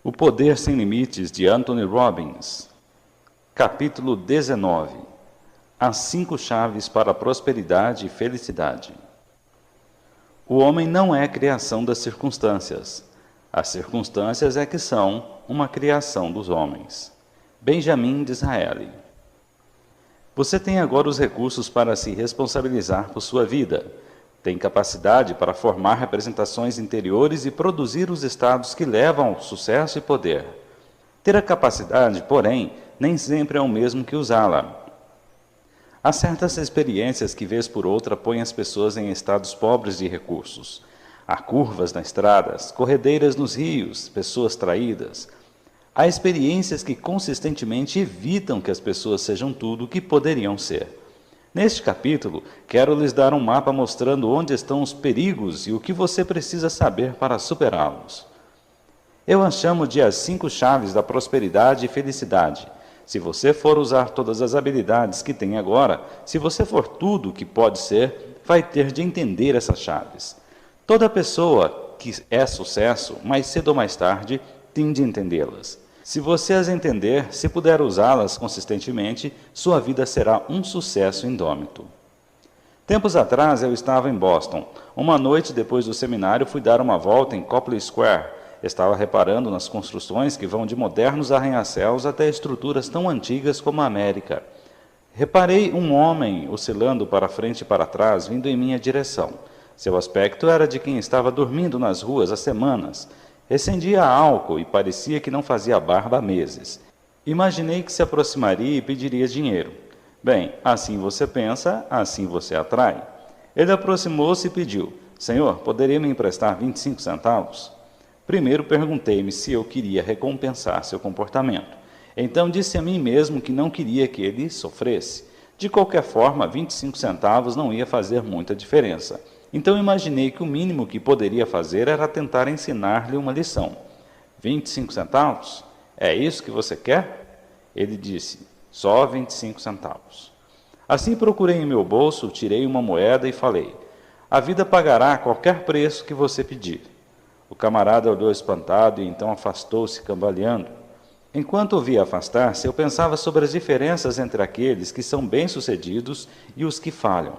O Poder Sem Limites, de Anthony Robbins. Capítulo 19. As 5 chaves para a prosperidade e felicidade. O homem não é criação das circunstâncias. As circunstâncias é que são uma criação dos homens. Benjamin Disraeli. Você tem agora os recursos para se responsabilizar por sua vida. Tem capacidade para formar representações interiores e produzir os estados que levam ao sucesso e poder. Ter a capacidade, porém, nem sempre é o mesmo que usá-la. Há certas experiências que, vez por outra, põem as pessoas em estados pobres de recursos. Há curvas nas estradas, corredeiras nos rios, pessoas traídas. Há experiências que consistentemente evitam que as pessoas sejam tudo o que poderiam ser. Neste capítulo, quero lhes dar um mapa mostrando onde estão os perigos e o que você precisa saber para superá-los. Eu as chamo de as 5 chaves da prosperidade e felicidade. Se você for usar todas as habilidades que tem agora, se você for tudo o que pode ser, vai ter de entender essas chaves. Toda pessoa que é sucesso, mais cedo ou mais tarde, tem de entendê-las. Se você as entender, se puder usá-las consistentemente, sua vida será um sucesso indômito. Tempos atrás eu estava em Boston. Uma noite depois do seminário fui dar uma volta em Copley Square. Estava reparando nas construções que vão de modernos arranha-céus até estruturas tão antigas como a América. Reparei um homem oscilando para frente e para trás, vindo em minha direção. Seu aspecto era de quem estava dormindo nas ruas há semanas. Recendia álcool e parecia que não fazia barba há meses. Imaginei que se aproximaria e pediria dinheiro. Bem, assim você pensa, assim você atrai. Ele aproximou-se e pediu: Senhor, poderia me emprestar 25 centavos? Primeiro perguntei-me se eu queria recompensar seu comportamento. Então disse a mim mesmo que não queria que ele sofresse. De qualquer forma, 25 centavos não ia fazer muita diferença. Então imaginei que o mínimo que poderia fazer era tentar ensinar-lhe uma lição. 25 centavos? É isso que você quer? Ele disse: só 25 centavos. Assim procurei em meu bolso, tirei uma moeda e falei: a vida pagará qualquer preço que você pedir. O camarada olhou espantado e então afastou-se cambaleando. Enquanto o via afastar-se, eu pensava sobre as diferenças entre aqueles que são bem-sucedidos e os que falham.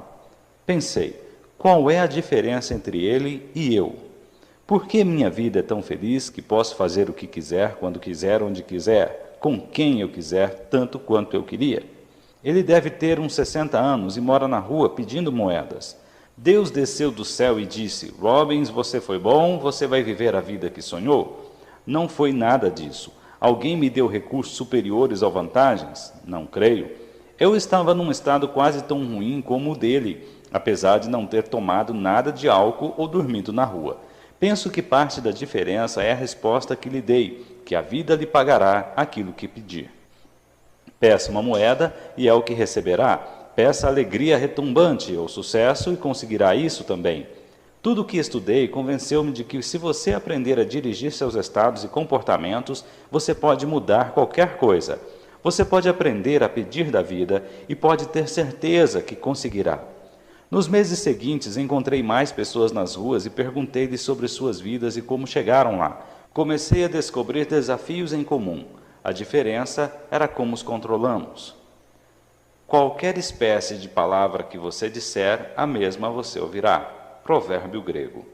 Pensei: qual é a diferença entre ele e eu? Por que minha vida é tão feliz que posso fazer o que quiser, quando quiser, onde quiser, com quem eu quiser, tanto quanto eu queria? Ele deve ter uns 60 anos e mora na rua pedindo moedas. Deus desceu do céu e disse: Robbins, você foi bom, você vai viver a vida que sonhou? Não foi nada disso. Alguém me deu recursos superiores ou vantagens? Não creio. Eu estava num estado quase tão ruim como o dele, apesar de não ter tomado nada de álcool ou dormido na rua. Penso que parte da diferença é a resposta que lhe dei, que a vida lhe pagará aquilo que pedir. Peça uma moeda e é o que receberá. Peça alegria retumbante ou sucesso e conseguirá isso também. Tudo o que estudei convenceu-me de que se você aprender a dirigir seus estados e comportamentos, você pode mudar qualquer coisa. Você pode aprender a pedir da vida e pode ter certeza que conseguirá. Nos meses seguintes, encontrei mais pessoas nas ruas e perguntei-lhes sobre suas vidas e como chegaram lá. Comecei a descobrir desafios em comum. A diferença era como os controlamos. Qualquer espécie de palavra que você disser, a mesma você ouvirá. Provérbio grego.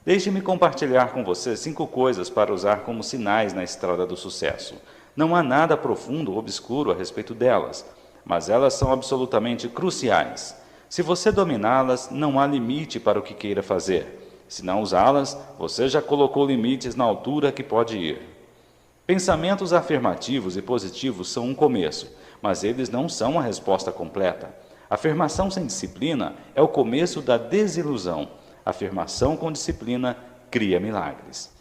Deixe-me compartilhar com você 5 coisas para usar como sinais na estrada do sucesso. Não há nada profundo ou obscuro a respeito delas, mas elas são absolutamente cruciais. Se você dominá-las, não há limite para o que queira fazer. Se não usá-las, você já colocou limites na altura que pode ir. Pensamentos afirmativos e positivos são um começo, mas eles não são a resposta completa. Afirmação sem disciplina é o começo da desilusão. Afirmação com disciplina cria milagres.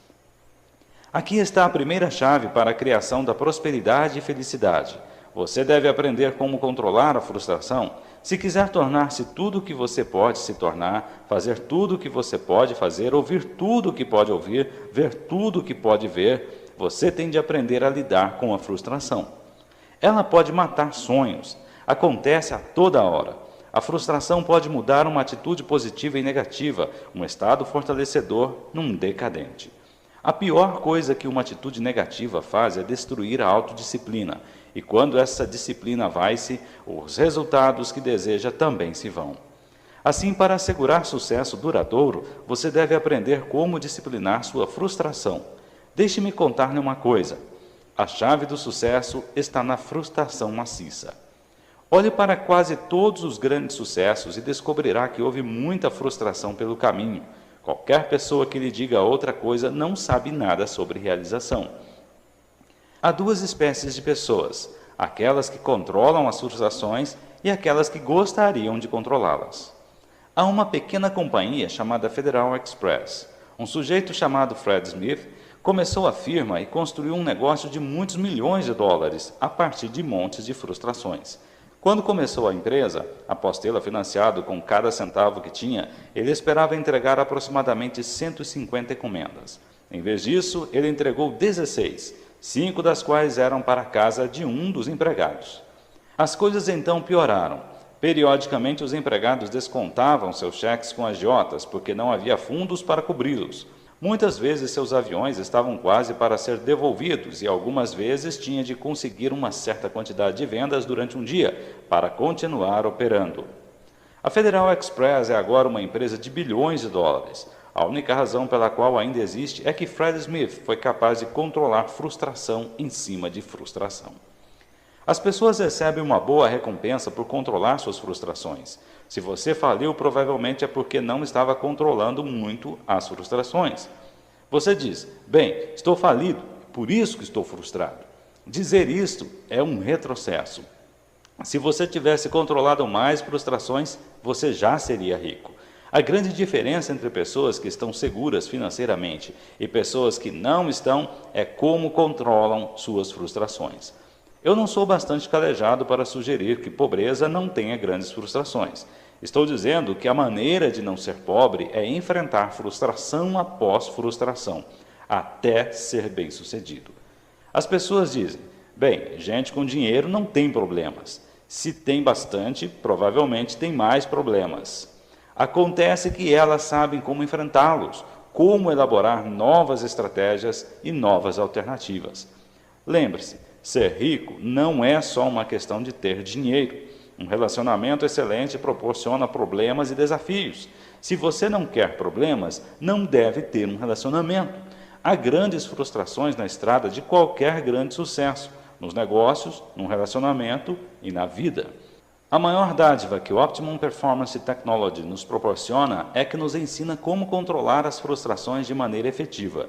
Aqui está a primeira chave para a criação da prosperidade e felicidade. Você deve aprender como controlar a frustração. Se quiser tornar-se tudo o que você pode se tornar, fazer tudo o que você pode fazer, ouvir tudo o que pode ouvir, ver tudo o que pode ver, você tem de aprender a lidar com a frustração. Ela pode matar sonhos. Acontece a toda hora. A frustração pode mudar uma atitude positiva e negativa, um estado fortalecedor num decadente. A pior coisa que uma atitude negativa faz é destruir a autodisciplina, e quando essa disciplina vai-se, os resultados que deseja também se vão. Assim, para assegurar sucesso duradouro, você deve aprender como disciplinar sua frustração. Deixe-me contar-lhe uma coisa: a chave do sucesso está na frustração maciça. Olhe para quase todos os grandes sucessos e descobrirá que houve muita frustração pelo caminho. Qualquer pessoa que lhe diga outra coisa não sabe nada sobre realização. Há duas espécies de pessoas: aquelas que controlam as frustrações e aquelas que gostariam de controlá-las. Há uma pequena companhia chamada Federal Express. Um sujeito chamado Fred Smith começou a firma e construiu um negócio de muitos milhões de dólares a partir de montes de frustrações. Quando começou a empresa, após tê-la financiado com cada centavo que tinha, ele esperava entregar aproximadamente 150 encomendas. Em vez disso, ele entregou 16, 5 das quais eram para a casa de um dos empregados. As coisas então pioraram. Periodicamente, os empregados descontavam seus cheques com agiotas, porque não havia fundos para cobri-los. Muitas vezes seus aviões estavam quase para ser devolvidos e algumas vezes tinha de conseguir uma certa quantidade de vendas durante um dia para continuar operando. A Federal Express é agora uma empresa de bilhões de dólares. A única razão pela qual ainda existe é que Fred Smith foi capaz de controlar frustração em cima de frustração. As pessoas recebem uma boa recompensa por controlar suas frustrações. Se você faliu, provavelmente é porque não estava controlando muito as frustrações. Você diz: bem, estou falido, por isso que estou frustrado. Dizer isto é um retrocesso. Se você tivesse controlado mais frustrações, você já seria rico. A grande diferença entre pessoas que estão seguras financeiramente e pessoas que não estão é como controlam suas frustrações. Eu não sou bastante calejado para sugerir que pobreza não tenha grandes frustrações. Estou dizendo que a maneira de não ser pobre é enfrentar frustração após frustração, até ser bem-sucedido. As pessoas dizem: bem, gente com dinheiro não tem problemas. Se tem bastante, provavelmente tem mais problemas. Acontece que elas sabem como enfrentá-los, como elaborar novas estratégias e novas alternativas. Lembre-se, ser rico não é só uma questão de ter dinheiro. Um relacionamento excelente proporciona problemas e desafios. Se você não quer problemas, não deve ter um relacionamento. Há grandes frustrações na estrada de qualquer grande sucesso, nos negócios, no relacionamento e na vida. A maior dádiva que o Optimum Performance Technology nos proporciona é que nos ensina como controlar as frustrações de maneira efetiva.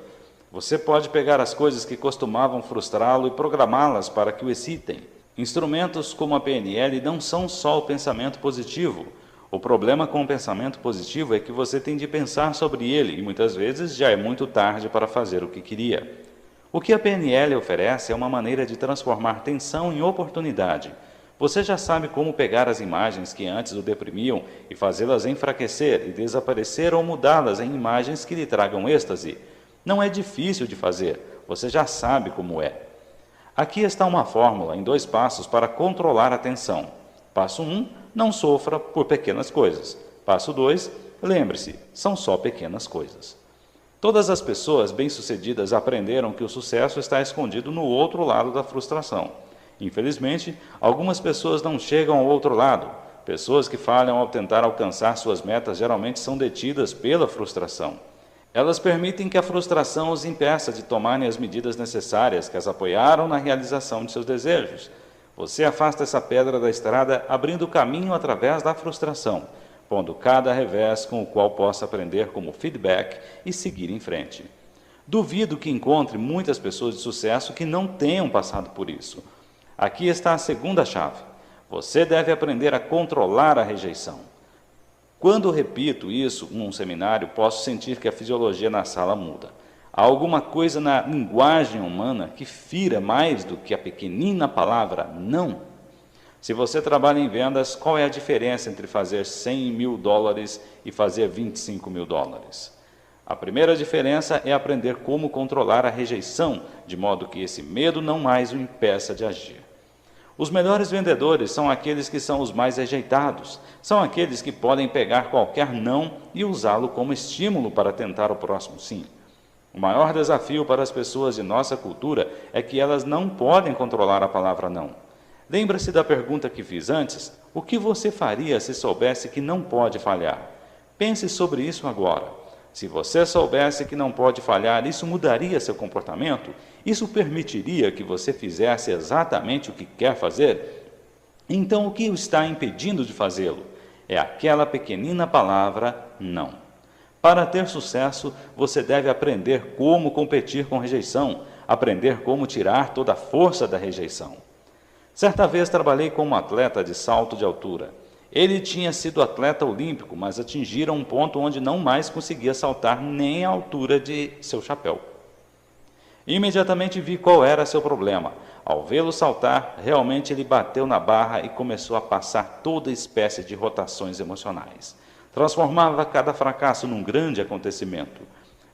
Você pode pegar as coisas que costumavam frustrá-lo e programá-las para que o excitem. Instrumentos como a PNL não são só o pensamento positivo. O problema com o pensamento positivo é que você tem de pensar sobre ele e muitas vezes já é muito tarde para fazer o que queria. O que a PNL oferece é uma maneira de transformar tensão em oportunidade. Você já sabe como pegar as imagens que antes o deprimiam e fazê-las enfraquecer e desaparecer ou mudá-las em imagens que lhe tragam êxtase. Não é difícil de fazer, você já sabe como é. Aqui está uma fórmula em 2 passos para controlar a tensão. Passo 1, não sofra por pequenas coisas. Passo 2, lembre-se, são só pequenas coisas. Todas as pessoas bem-sucedidas aprenderam que o sucesso está escondido no outro lado da frustração. Infelizmente, algumas pessoas não chegam ao outro lado. Pessoas que falham ao tentar alcançar suas metas geralmente são detidas pela frustração. Elas permitem que a frustração os impeça de tomarem as medidas necessárias que as apoiaram na realização de seus desejos. Você afasta essa pedra da estrada, abrindo caminho através da frustração, pondo cada revés com o qual possa aprender como feedback e seguir em frente. Duvido que encontre muitas pessoas de sucesso que não tenham passado por isso. Aqui está a segunda chave. Você deve aprender a controlar a rejeição. Quando repito isso num seminário, posso sentir que a fisiologia na sala muda. Há alguma coisa na linguagem humana que fira mais do que a pequenina palavra não. Se você trabalha em vendas, qual é a diferença entre fazer $100.000 e fazer $25.000? A primeira diferença é aprender como controlar a rejeição, de modo que esse medo não mais o impeça de agir. Os melhores vendedores são aqueles que são os mais rejeitados, são aqueles que podem pegar qualquer não e usá-lo como estímulo para tentar o próximo sim. O maior desafio para as pessoas de nossa cultura é que elas não podem controlar a palavra não. Lembra-se da pergunta que fiz antes? O que você faria se soubesse que não pode falhar? Pense sobre isso agora. Se você soubesse que não pode falhar, isso mudaria seu comportamento? Isso permitiria que você fizesse exatamente o que quer fazer? Então, o que o está impedindo de fazê-lo? É aquela pequenina palavra não. Para ter sucesso, você deve aprender como competir com rejeição, aprender como tirar toda a força da rejeição. Certa vez trabalhei com um atleta de salto de altura. Ele tinha sido atleta olímpico, mas atingira um ponto onde não mais conseguia saltar nem a altura de seu chapéu. Imediatamente vi qual era seu problema. Ao vê-lo saltar, realmente ele bateu na barra e começou a passar toda espécie de rotações emocionais. Transformava cada fracasso num grande acontecimento.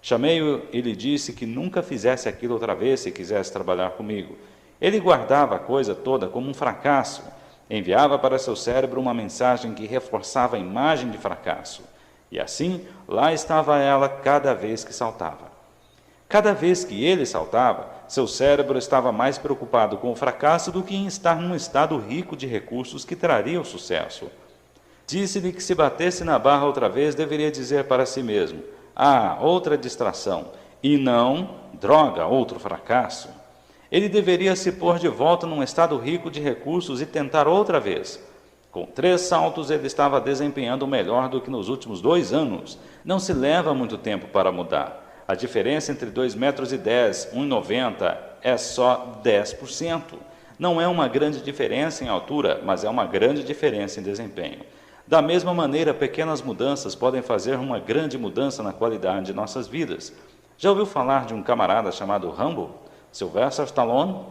Chamei-o e lhe disse que nunca fizesse aquilo outra vez se quisesse trabalhar comigo. Ele guardava a coisa toda como um fracasso. Enviava para seu cérebro uma mensagem que reforçava a imagem de fracasso. E assim, lá estava ela cada vez que saltava. Cada vez que ele saltava, seu cérebro estava mais preocupado com o fracasso do que em estar num estado rico de recursos que traria o sucesso. Disse-lhe que se batesse na barra outra vez, deveria dizer para si mesmo: ah, outra distração, e não, droga, outro fracasso. Ele deveria se pôr de volta num estado rico de recursos e tentar outra vez. Com 3 saltos, ele estava desempenhando melhor do que nos últimos 2 anos. Não se leva muito tempo para mudar. A diferença entre 2,10 metros e 1,90 é só 10%. Não é uma grande diferença em altura, mas é uma grande diferença em desempenho. Da mesma maneira, pequenas mudanças podem fazer uma grande mudança na qualidade de nossas vidas. Já ouviu falar de um camarada chamado Rambo? Sylvester Stallone?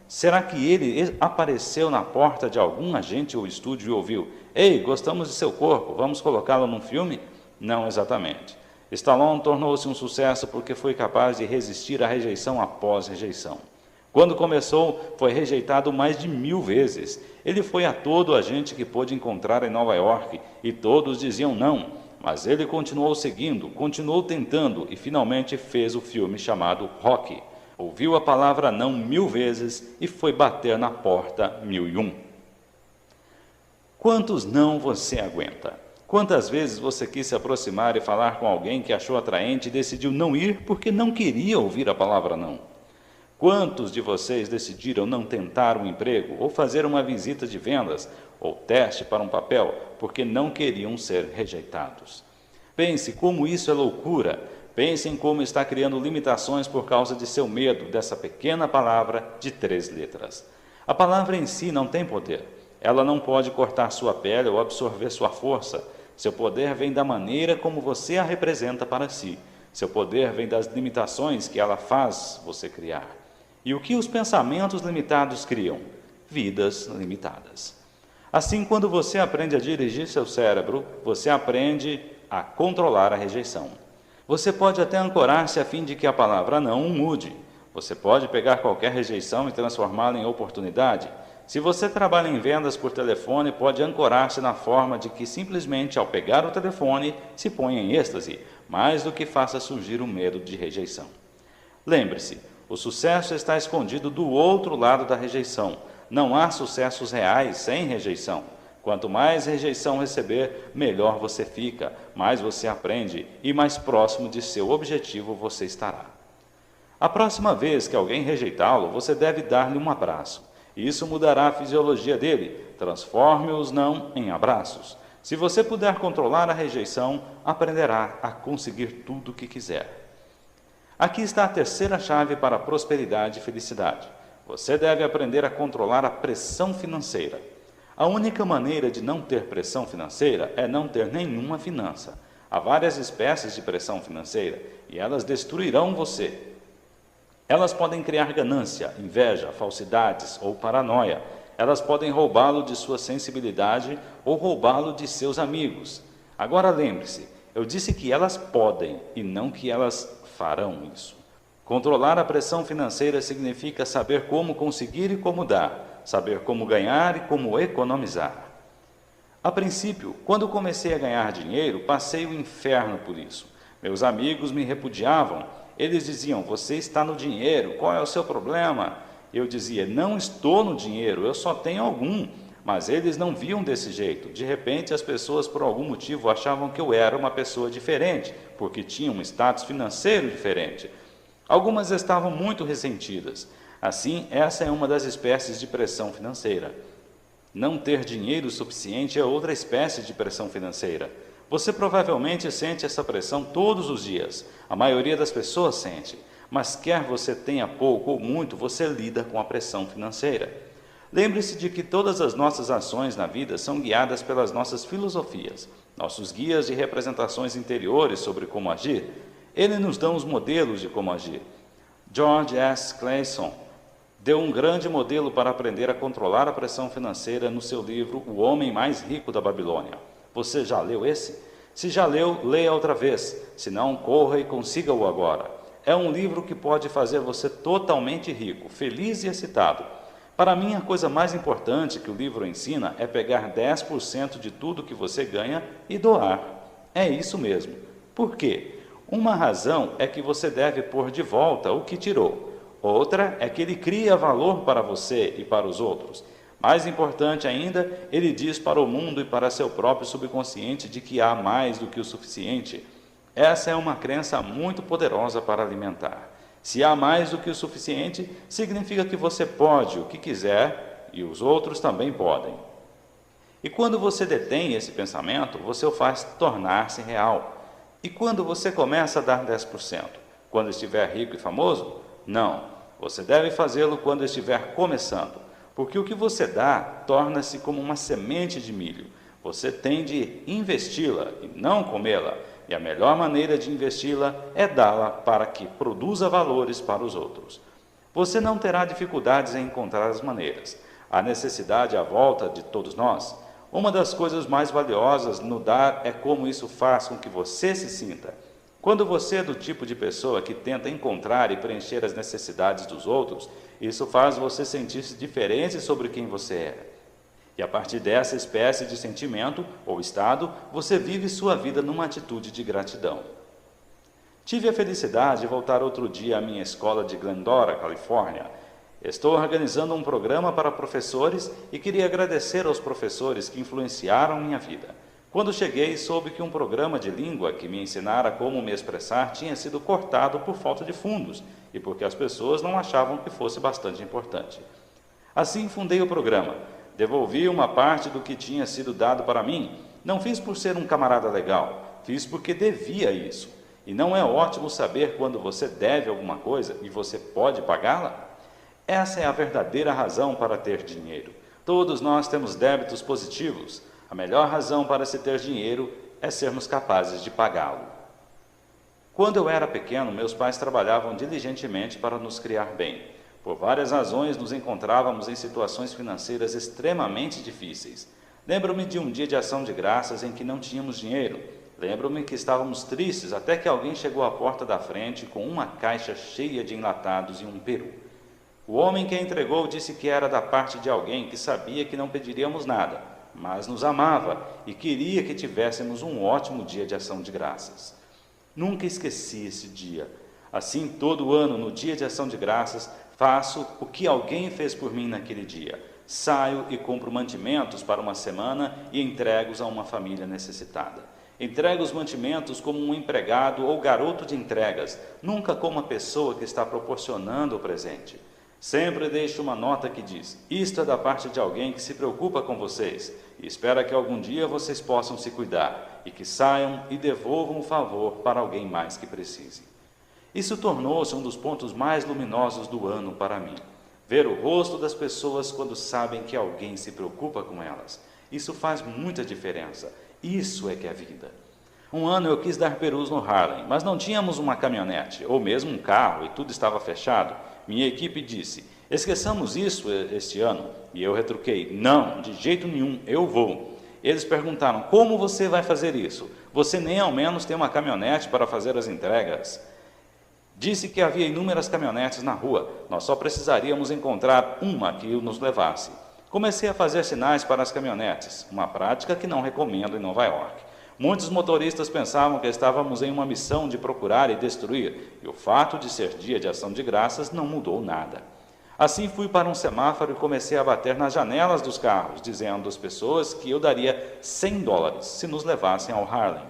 Será que ele apareceu na porta de algum agente ou estúdio e ouviu: ei, gostamos de seu corpo, vamos colocá-lo num filme? Não exatamente. Stallone tornou-se um sucesso porque foi capaz de resistir à rejeição após rejeição. Quando começou, foi rejeitado mais de 1000 vezes. Ele foi a todo agente que pôde encontrar em Nova York e todos diziam não, mas ele continuou seguindo, continuou tentando e finalmente fez o filme chamado Rocky. Ouviu a palavra não 1000 vezes e foi bater na porta 1001. Quantos não você aguenta? Quantas vezes você quis se aproximar e falar com alguém que achou atraente e decidiu não ir porque não queria ouvir a palavra não? Quantos de vocês decidiram não tentar um emprego, ou fazer uma visita de vendas, ou teste para um papel, porque não queriam ser rejeitados? Pense como isso é loucura. Pense em como está criando limitações por causa de seu medo dessa pequena palavra de 3 letras. A palavra em si não tem poder. Ela não pode cortar sua pele ou absorver sua força. Seu poder vem da maneira como você a representa para si. Seu poder vem das limitações que ela faz você criar. E o que os pensamentos limitados criam? Vidas limitadas. Assim, quando você aprende a dirigir seu cérebro, você aprende a controlar a rejeição. Você pode até ancorar-se a fim de que a palavra não mude. Você pode pegar qualquer rejeição e transformá-la em oportunidade. Se você trabalha em vendas por telefone, pode ancorar-se na forma de que simplesmente ao pegar o telefone se ponha em êxtase, mais do que faça surgir o medo de rejeição. Lembre-se, o sucesso está escondido do outro lado da rejeição. Não há sucessos reais sem rejeição. Quanto mais rejeição receber, melhor você fica, mais você aprende e mais próximo de seu objetivo você estará. A próxima vez que alguém rejeitá-lo, você deve dar-lhe um abraço. Isso mudará a fisiologia dele. Transforme os não em abraços. Se você puder controlar a rejeição, aprenderá a conseguir tudo o que quiser. Aqui está a terceira chave para a prosperidade e felicidade. Você deve aprender a controlar a pressão financeira. A única maneira de não ter pressão financeira é não ter nenhuma finança. Há várias espécies de pressão financeira e elas destruirão você. Elas podem criar ganância, inveja, falsidades ou paranoia. Elas podem roubá-lo de sua sensibilidade ou roubá-lo de seus amigos. Agora lembre-se, eu disse que elas podem e não que elas farão isso. Controlar a pressão financeira significa saber como conseguir e como dar, saber como ganhar e como economizar. A princípio, quando comecei a ganhar dinheiro, passei o inferno por isso. Meus amigos me repudiavam. Eles diziam: você está no dinheiro, qual é o seu problema? Eu dizia: não estou no dinheiro, eu só tenho algum. Mas eles não viam desse jeito. De repente, as pessoas, por algum motivo, achavam que eu era uma pessoa diferente, porque tinha um status financeiro diferente. Algumas estavam muito ressentidas. Assim, essa é uma das espécies de pressão financeira. Não ter dinheiro suficiente é outra espécie de pressão financeira. Você provavelmente sente essa pressão todos os dias. A maioria das pessoas sente. Mas quer você tenha pouco ou muito, você lida com a pressão financeira. Lembre-se de que todas as nossas ações na vida são guiadas pelas nossas filosofias, nossos guias de representações interiores sobre como agir. Eles nos dão os modelos de como agir. George S. Clason deu um grande modelo para aprender a controlar a pressão financeira no seu livro O Homem Mais Rico da Babilônia. Você já leu esse? Se já leu, leia outra vez. Se não, corra e consiga-o agora. É um livro que pode fazer você totalmente rico, feliz e excitado. Para mim, a coisa mais importante que o livro ensina é pegar 10% de tudo que você ganha e doar. É isso mesmo. Por quê? Uma razão é que você deve pôr de volta o que tirou. Outra é que ele cria valor para você e para os outros. Mais importante ainda, ele diz para o mundo e para seu próprio subconsciente de que há mais do que o suficiente. Essa é uma crença muito poderosa para alimentar. Se há mais do que o suficiente, significa que você pode o que quiser e os outros também podem. E quando você detém esse pensamento, você o faz tornar-se real. E quando você começa a dar 10%? Quando estiver rico e famoso? Não. Você deve fazê-lo quando estiver começando. Porque o que você dá torna-se como uma semente de milho. Você tem de investi-la e não comê-la. E a melhor maneira de investi-la é dá-la para que produza valores para os outros. Você não terá dificuldades em encontrar as maneiras. A necessidade à volta de todos nós. Uma das coisas mais valiosas no dar é como isso faz com que você se sinta. Quando você é do tipo de pessoa que tenta encontrar e preencher as necessidades dos outros, isso faz você sentir-se diferente sobre quem você é. E a partir dessa espécie de sentimento ou estado, você vive sua vida numa atitude de gratidão. Tive a felicidade de voltar outro dia à minha escola de Glendora, Califórnia. Estou organizando um programa para professores e queria agradecer aos professores que influenciaram minha vida. Quando cheguei, soube que um programa de língua que me ensinara como me expressar tinha sido cortado por falta de fundos e porque as pessoas não achavam que fosse bastante importante. Assim, fundei o programa. Devolvi uma parte do que tinha sido dado para mim. Não fiz por ser um camarada legal, fiz porque devia isso. E não é ótimo saber quando você deve alguma coisa e você pode pagá-la? Essa é a verdadeira razão para ter dinheiro. Todos nós temos débitos positivos. A melhor razão para se ter dinheiro é sermos capazes de pagá-lo. Quando eu era pequeno, meus pais trabalhavam diligentemente para nos criar bem. Por várias razões, nos encontrávamos em situações financeiras extremamente difíceis. Lembro-me de um dia de ação de graças em que não tínhamos dinheiro. Lembro-me que estávamos tristes até que alguém chegou à porta da frente com uma caixa cheia de enlatados e um peru. O homem que a entregou disse que era da parte de alguém que sabia que não pediríamos nada, mas nos amava e queria que tivéssemos um ótimo dia de ação de graças. Nunca esqueci esse dia. Assim, todo ano, no dia de ação de graças, faço o que alguém fez por mim naquele dia. Saio e compro mantimentos para uma semana e entrego-os a uma família necessitada. Entrego os mantimentos como um empregado ou garoto de entregas, nunca como uma pessoa que está proporcionando o presente. Sempre deixo uma nota que diz: isto é da parte de alguém que se preocupa com vocês e espera que algum dia vocês possam se cuidar e que saiam e devolvam o favor para alguém mais que precise. Isso tornou-se um dos pontos mais luminosos do ano para mim. Ver o rosto das pessoas quando sabem que alguém se preocupa com elas. Isso faz muita diferença. Isso é que é vida. Um ano eu quis dar perus no Harlem, mas não tínhamos uma caminhonete, ou mesmo um carro, e tudo estava fechado. Minha equipe disse: esqueçamos isso este ano. E eu retruquei: não, de jeito nenhum, eu vou. Eles perguntaram: como você vai fazer isso? Você nem ao menos tem uma caminhonete para fazer as entregas. Disse que havia inúmeras caminhonetes na rua, nós só precisaríamos encontrar uma que nos levasse. Comecei a fazer sinais para as caminhonetes, uma prática que não recomendo em Nova York. Muitos motoristas pensavam que estávamos em uma missão de procurar e destruir, e o fato de ser dia de ação de graças não mudou nada. Assim fui para um semáforo e comecei a bater nas janelas dos carros, dizendo às pessoas que eu daria $100 se nos levassem ao Harlem.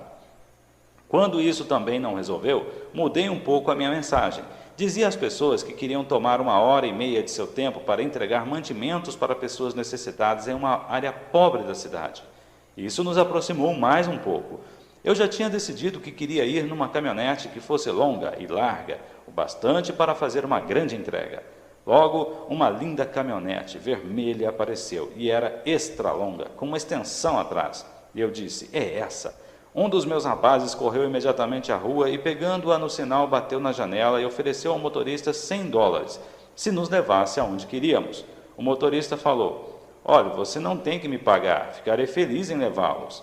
Quando isso também não resolveu, mudei um pouco a minha mensagem. Dizia às pessoas que queriam tomar 1h30 de seu tempo para entregar mantimentos para pessoas necessitadas em uma área pobre da cidade. Isso nos aproximou mais um pouco. Eu já tinha decidido que queria ir numa caminhonete que fosse longa e larga, o bastante para fazer uma grande entrega. Logo, uma linda caminhonete vermelha apareceu e era extra longa, com uma extensão atrás. E eu disse, é essa. Um dos meus rapazes correu imediatamente à rua e, pegando-a no sinal, bateu na janela e ofereceu ao motorista $100, se nos levasse aonde queríamos. O motorista falou, olha, você não tem que me pagar, ficarei feliz em levá-los.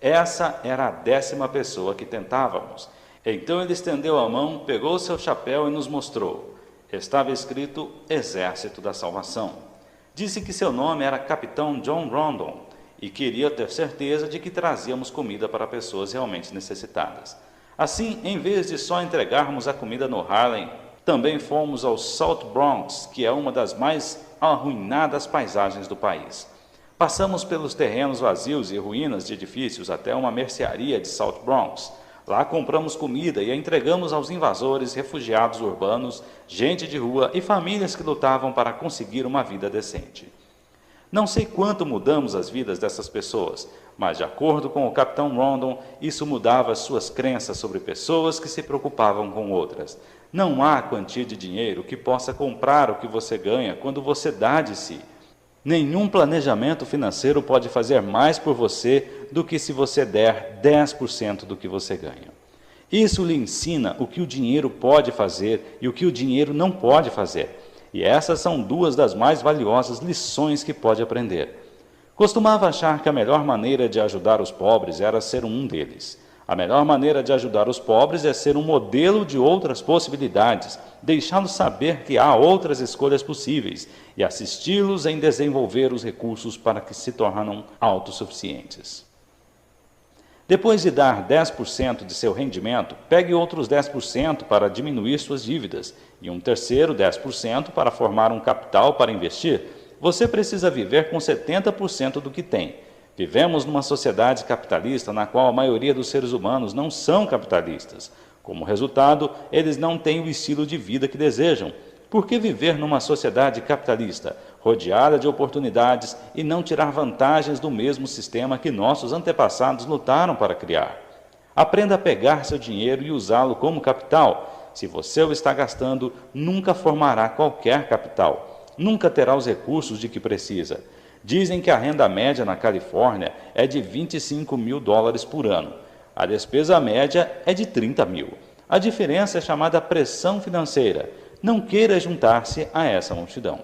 Essa era a 10ª pessoa que tentávamos. Então ele estendeu a mão, pegou seu chapéu e nos mostrou. Estava escrito Exército da Salvação. Disse que seu nome era Capitão John Rondon e queria ter certeza de que trazíamos comida para pessoas realmente necessitadas. Assim, em vez de só entregarmos a comida no Harlem, também fomos ao South Bronx, que é uma das mais arruinadas paisagens do país. Passamos pelos terrenos vazios e ruínas de edifícios até uma mercearia de South Bronx. Lá compramos comida e a entregamos aos invasores, refugiados urbanos, gente de rua e famílias que lutavam para conseguir uma vida decente. Não sei quanto mudamos as vidas dessas pessoas, mas de acordo com o Capitão Rondon, isso mudava suas crenças sobre pessoas que se preocupavam com outras. Não há quantia de dinheiro que possa comprar o que você ganha quando você dá de si. Nenhum planejamento financeiro pode fazer mais por você do que se você der 10% do que você ganha. Isso lhe ensina o que o dinheiro pode fazer e o que o dinheiro não pode fazer. E essas são duas das mais valiosas lições que pode aprender. Costumava achar que a melhor maneira de ajudar os pobres era ser um deles. A melhor maneira de ajudar os pobres é ser um modelo de outras possibilidades, deixá-los saber que há outras escolhas possíveis e assisti-los em desenvolver os recursos para que se tornem autossuficientes. Depois de dar 10% de seu rendimento, pegue outros 10% para diminuir suas dívidas e um terceiro 10% para formar um capital para investir. Você precisa viver com 70% do que tem. Vivemos numa sociedade capitalista na qual a maioria dos seres humanos não são capitalistas. Como resultado, eles não têm o estilo de vida que desejam. Por que viver numa sociedade capitalista, rodeada de oportunidades, e não tirar vantagens do mesmo sistema que nossos antepassados lutaram para criar? Aprenda a pegar seu dinheiro e usá-lo como capital. Se você o está gastando, nunca formará qualquer capital. Nunca terá os recursos de que precisa. Dizem que a renda média na Califórnia é de $25 mil por ano. A despesa média é de 30 mil. A diferença é chamada pressão financeira. Não queira juntar-se a essa multidão.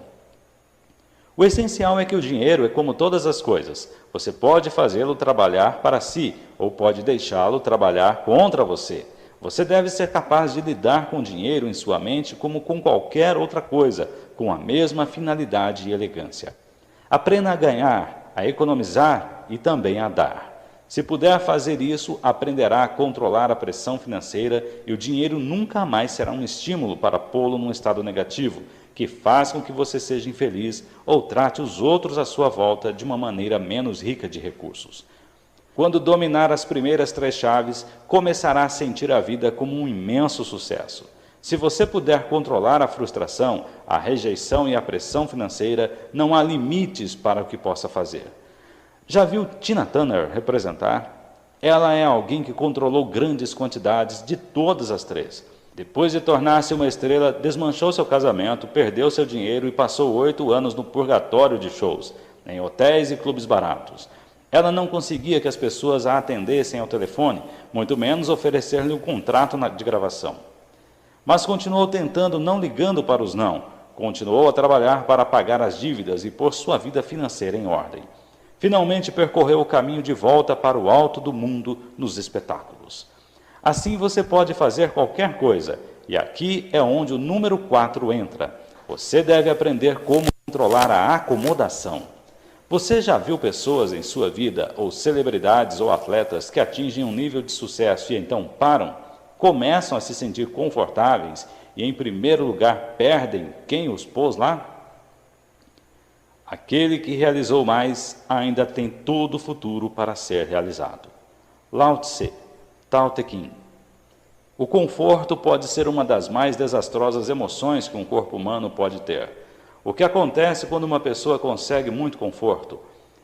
O essencial é que o dinheiro é como todas as coisas. Você pode fazê-lo trabalhar para si ou pode deixá-lo trabalhar contra você. Você deve ser capaz de lidar com o dinheiro em sua mente como com qualquer outra coisa, com a mesma finalidade e elegância. Aprenda a ganhar, a economizar e também a dar. Se puder fazer isso, aprenderá a controlar a pressão financeira e o dinheiro nunca mais será um estímulo para pô-lo num estado negativo, que faz com que você seja infeliz ou trate os outros à sua volta de uma maneira menos rica de recursos. Quando dominar as primeiras 3 chaves, começará a sentir a vida como um imenso sucesso. Se você puder controlar a frustração, a rejeição e a pressão financeira, não há limites para o que possa fazer. Já viu Tina Turner representar? Ela é alguém que controlou grandes quantidades de todas as 3. Depois de tornar-se uma estrela, desmanchou seu casamento, perdeu seu dinheiro e passou 8 anos no purgatório de shows, em hotéis e clubes baratos. Ela não conseguia que as pessoas a atendessem ao telefone, muito menos oferecer-lhe um contrato de gravação. Mas continuou tentando, não ligando para os não. Continuou a trabalhar para pagar as dívidas e pôr sua vida financeira em ordem. Finalmente percorreu o caminho de volta para o alto do mundo nos espetáculos. Assim você pode fazer qualquer coisa, e aqui é onde o número 4 entra. Você deve aprender como controlar a acomodação. Você já viu pessoas em sua vida, ou celebridades ou atletas, que atingem um nível de sucesso e então param, começam a se sentir confortáveis e, em primeiro lugar, perdem quem os pôs lá? Aquele que realizou mais ainda tem todo o futuro para ser realizado. Lao Tse, Tao Te Ching. O conforto pode ser uma das mais desastrosas emoções que um corpo humano pode ter. O que acontece quando uma pessoa consegue muito conforto?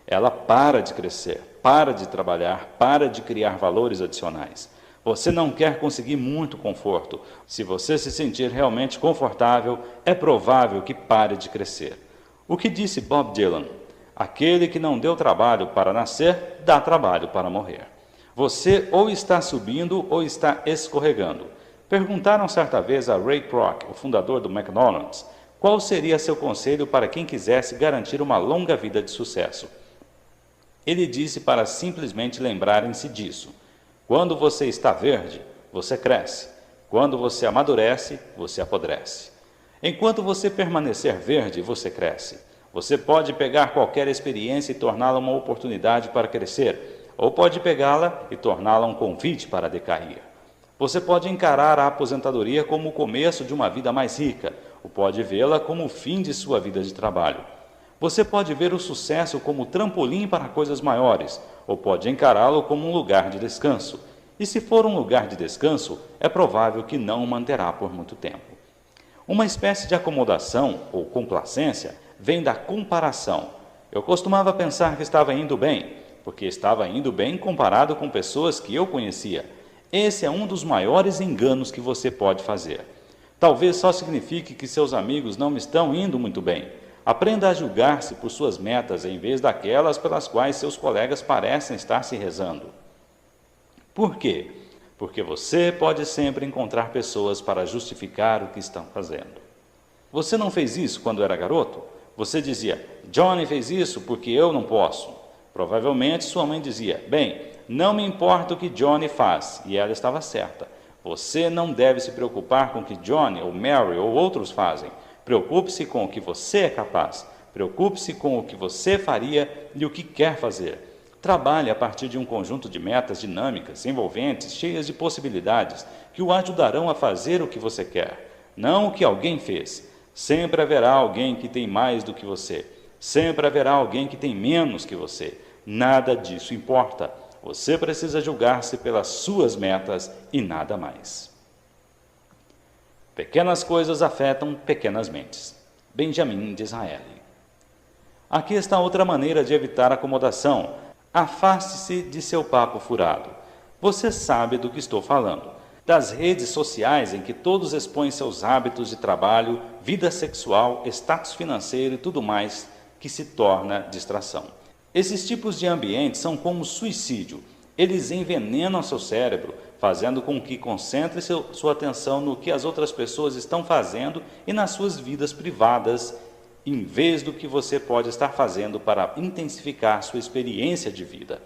Ela para de crescer, para de trabalhar, para de criar valores adicionais. Você não quer conseguir muito conforto. Se você se sentir realmente confortável, é provável que pare de crescer. O que disse Bob Dylan? Aquele que não deu trabalho para nascer, dá trabalho para morrer. Você ou está subindo ou está escorregando. Perguntaram certa vez a Ray Kroc, o fundador do McDonald's, qual seria seu conselho para quem quisesse garantir uma longa vida de sucesso. Ele disse para simplesmente lembrarem-se disso. Quando você está verde, você cresce. Quando você amadurece, você apodrece. Enquanto você permanecer verde, você cresce. Você pode pegar qualquer experiência e torná-la uma oportunidade para crescer, ou pode pegá-la e torná-la um convite para decair. Você pode encarar a aposentadoria como o começo de uma vida mais rica, ou pode vê-la como o fim de sua vida de trabalho. Você pode ver o sucesso como trampolim para coisas maiores, ou pode encará-lo como um lugar de descanso. E se for um lugar de descanso, é provável que não o manterá por muito tempo. Uma espécie de acomodação ou complacência vem da comparação. Eu costumava pensar que estava indo bem, porque estava indo bem comparado com pessoas que eu conhecia. Esse é um dos maiores enganos que você pode fazer. Talvez só signifique que seus amigos não estão indo muito bem. Aprenda a julgar-se por suas metas em vez daquelas pelas quais seus colegas parecem estar se rezando. Por quê? Porque você pode sempre encontrar pessoas para justificar o que estão fazendo. Você não fez isso quando era garoto? Você dizia, Johnny fez isso porque eu não posso. Provavelmente sua mãe dizia, bem, não me importa o que Johnny faz, e ela estava certa. Você não deve se preocupar com o que Johnny ou Mary ou outros fazem. Preocupe-se com o que você é capaz. Preocupe-se com o que você faria e o que quer fazer. Trabalhe a partir de um conjunto de metas dinâmicas, envolventes, cheias de possibilidades, que o ajudarão a fazer o que você quer, não o que alguém fez. Sempre haverá alguém que tem mais do que você. Sempre haverá alguém que tem menos que você. Nada disso importa. Você precisa julgar-se pelas suas metas e nada mais. Pequenas coisas afetam pequenas mentes. Benjamin Disraeli. Aqui está outra maneira de evitar acomodação. Afaste-se de seu papo furado. Você sabe do que estou falando. Das redes sociais em que todos expõem seus hábitos de trabalho, vida sexual, status financeiro e tudo mais que se torna distração. Esses tipos de ambientes são como suicídio. Eles envenenam seu cérebro, fazendo com que concentre sua atenção no que as outras pessoas estão fazendo e nas suas vidas privadas, em vez do que você pode estar fazendo para intensificar sua experiência de vida.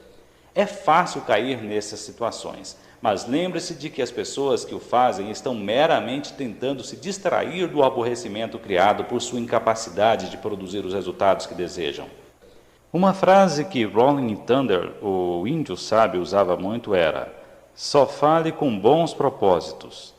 É fácil cair nessas situações, mas lembre-se de que as pessoas que o fazem estão meramente tentando se distrair do aborrecimento criado por sua incapacidade de produzir os resultados que desejam. Uma frase que Rolling Thunder, o índio sábio, usava muito era: só fale com bons propósitos.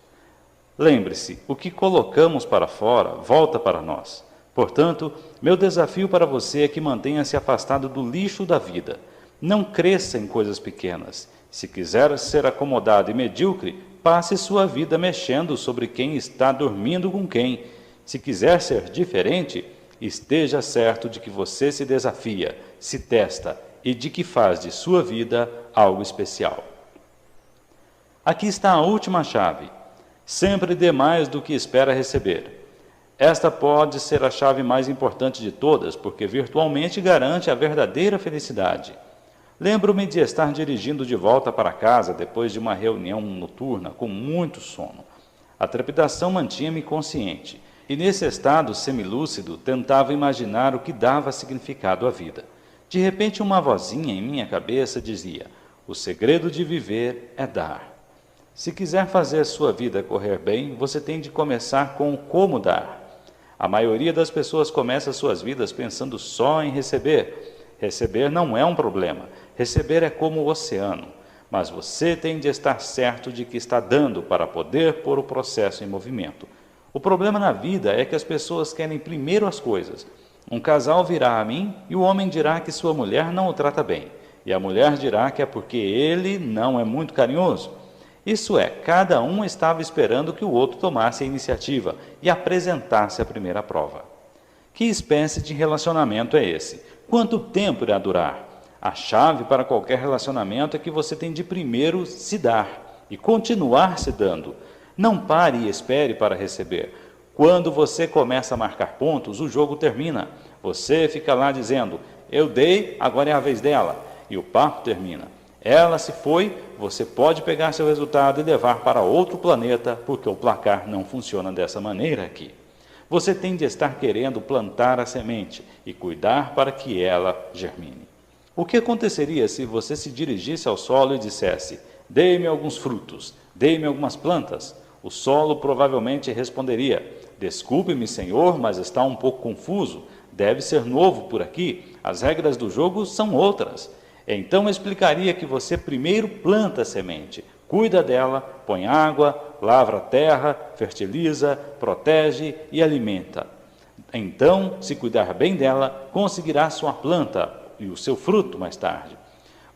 Lembre-se, o que colocamos para fora volta para nós. Portanto, meu desafio para você é que mantenha-se afastado do lixo da vida. Não cresça em coisas pequenas. Se quiser ser acomodado e medíocre, passe sua vida mexendo sobre quem está dormindo com quem. Se quiser ser diferente, esteja certo de que você se desafia, se testa e de que faz de sua vida algo especial. Aqui está a última chave. Sempre dê mais do que espera receber. Esta pode ser a chave mais importante de todas, porque virtualmente garante a verdadeira felicidade. Lembro-me de estar dirigindo de volta para casa depois de uma reunião noturna com muito sono. A trepidação mantinha-me consciente, e nesse estado semilúcido tentava imaginar o que dava significado à vida. De repente uma vozinha em minha cabeça dizia: o segredo de viver é dar. Se quiser fazer sua vida correr bem, você tem de começar com o como dar. A maioria das pessoas começa suas vidas pensando só em receber. Receber não é um problema. Receber é como o oceano. Mas você tem de estar certo de que está dando para poder pôr o processo em movimento. O problema na vida é que as pessoas querem primeiro as coisas. Um casal virá a mim e o homem dirá que sua mulher não o trata bem. E a mulher dirá que é porque ele não é muito carinhoso. Isso é, cada um estava esperando que o outro tomasse a iniciativa e apresentasse a primeira prova. Que espécie de relacionamento é esse? Quanto tempo irá durar? A chave para qualquer relacionamento é que você tem de primeiro se dar e continuar se dando. Não pare e espere para receber. Quando você começa a marcar pontos, o jogo termina. Você fica lá dizendo, eu dei, agora é a vez dela. E o papo termina. Ela se foi, você pode pegar seu resultado e levar para outro planeta, porque o placar não funciona dessa maneira aqui. Você tem de estar querendo plantar a semente e cuidar para que ela germine. O que aconteceria se você se dirigisse ao solo e dissesse, dê-me alguns frutos, dê-me algumas plantas? O solo provavelmente responderia, desculpe-me, senhor, mas está um pouco confuso, deve ser novo por aqui, as regras do jogo são outras. Então explicaria que você primeiro planta a semente, cuida dela, põe água, lavra a terra, fertiliza, protege e alimenta. Então, se cuidar bem dela, conseguirá sua planta e o seu fruto mais tarde.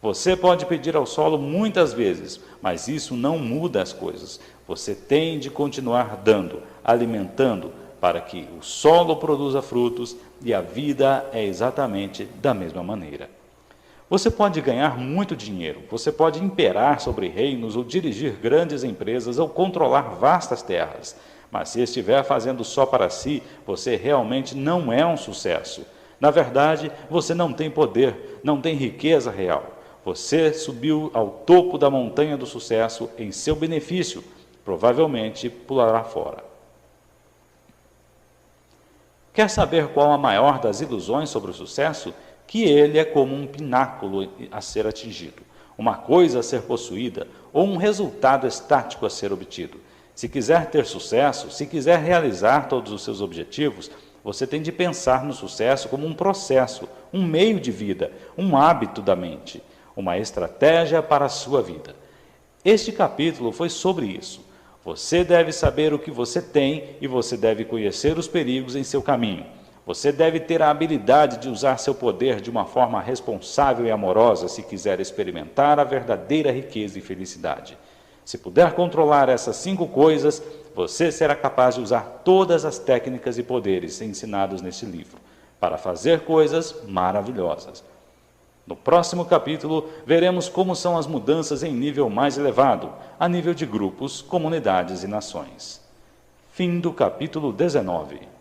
Você pode pedir ao solo muitas vezes, mas isso não muda as coisas. Você tem de continuar dando, alimentando, para que o solo produza frutos e a vida é exatamente da mesma maneira. Você pode ganhar muito dinheiro, você pode imperar sobre reinos ou dirigir grandes empresas ou controlar vastas terras. Mas se estiver fazendo só para si, você realmente não é um sucesso. Na verdade, você não tem poder, não tem riqueza real. Você subiu ao topo da montanha do sucesso em seu benefício, provavelmente pulará fora. Quer saber qual a maior das ilusões sobre o sucesso? Que ele é como um pináculo a ser atingido, uma coisa a ser possuída ou um resultado estático a ser obtido. Se quiser ter sucesso, se quiser realizar todos os seus objetivos, você tem de pensar no sucesso como um processo, um meio de vida, um hábito da mente, uma estratégia para a sua vida. Este capítulo foi sobre isso. Você deve saber o que você tem e você deve conhecer os perigos em seu caminho. Você deve ter a habilidade de usar seu poder de uma forma responsável e amorosa se quiser experimentar a verdadeira riqueza e felicidade. Se puder controlar essas 5 coisas, você será capaz de usar todas as técnicas e poderes ensinados neste livro para fazer coisas maravilhosas. No próximo capítulo, veremos como são as mudanças em nível mais elevado, a nível de grupos, comunidades e nações. Fim do capítulo 19.